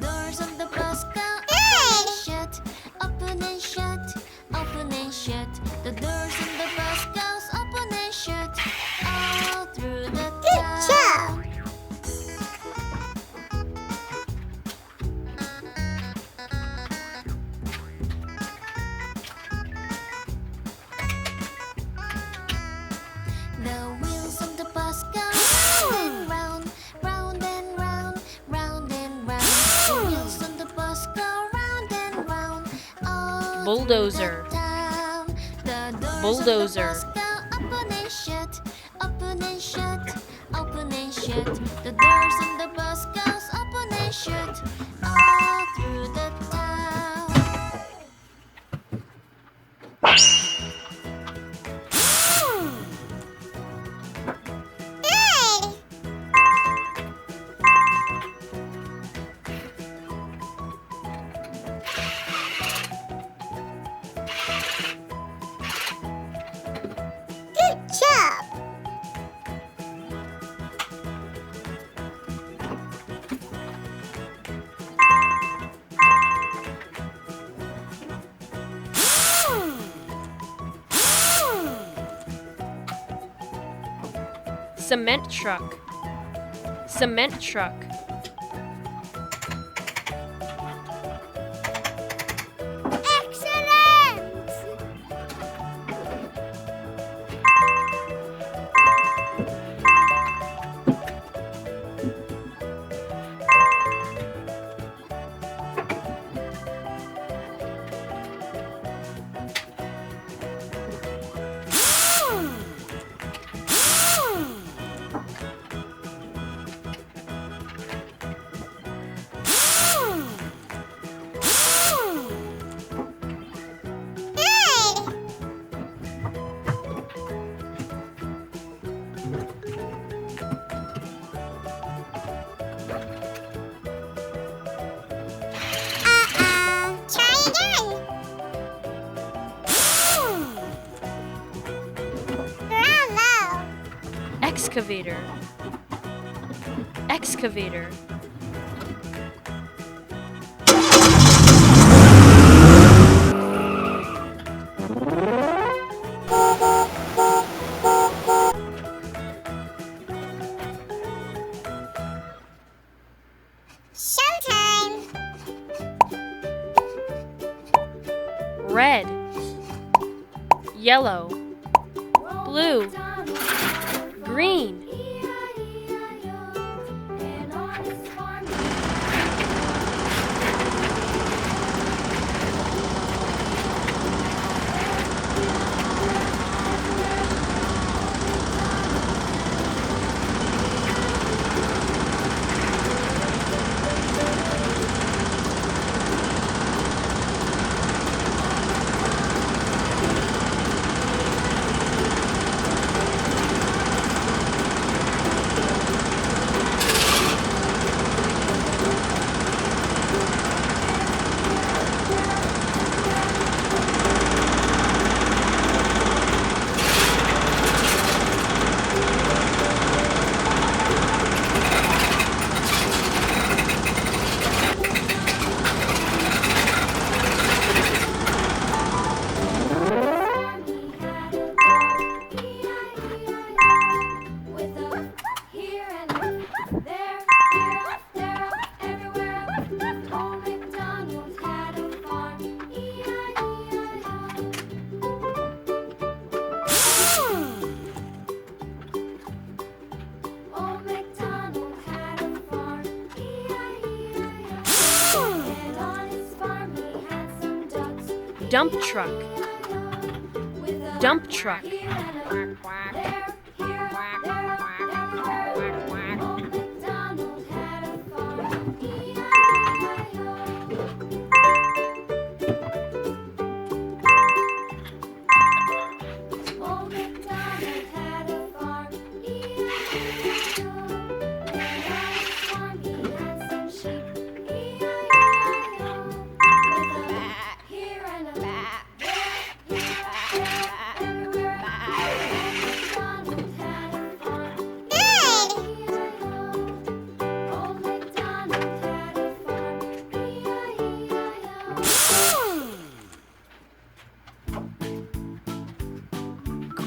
doors on the bus go open and shut, open and shut, open and shut. The doors on the bus goes open and shut all through the town. The wheels on the bus go round and round, round and round, round and round. The wheels on the bus go round and round all Bulldozer. through the town. The doors Bulldozer. on the bus go open and shut, open and shut, open and shut. The doors on the bus goes open and shut all through the town. Good job! Cement truck. Cement truck. Excellent! Try again. Bravo! Excavator. Excavator. Showtime! Red. Yellow. Blue. Green. Dump truck. Dump truck.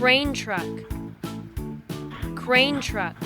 crane truck, crane truck.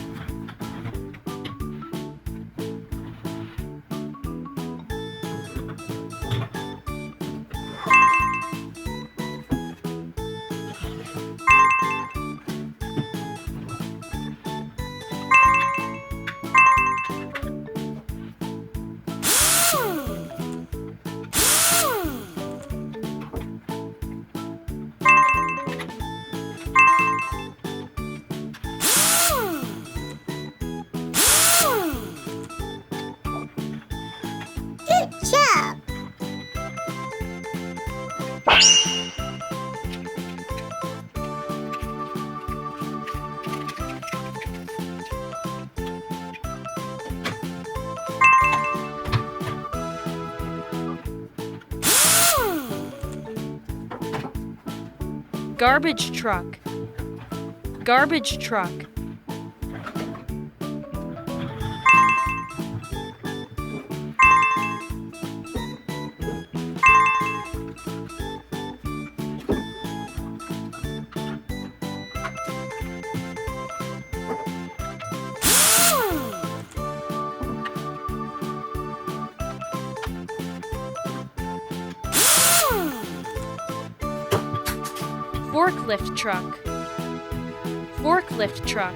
Good job. Garbage truck, garbage truck. Forklift truck, forklift truck.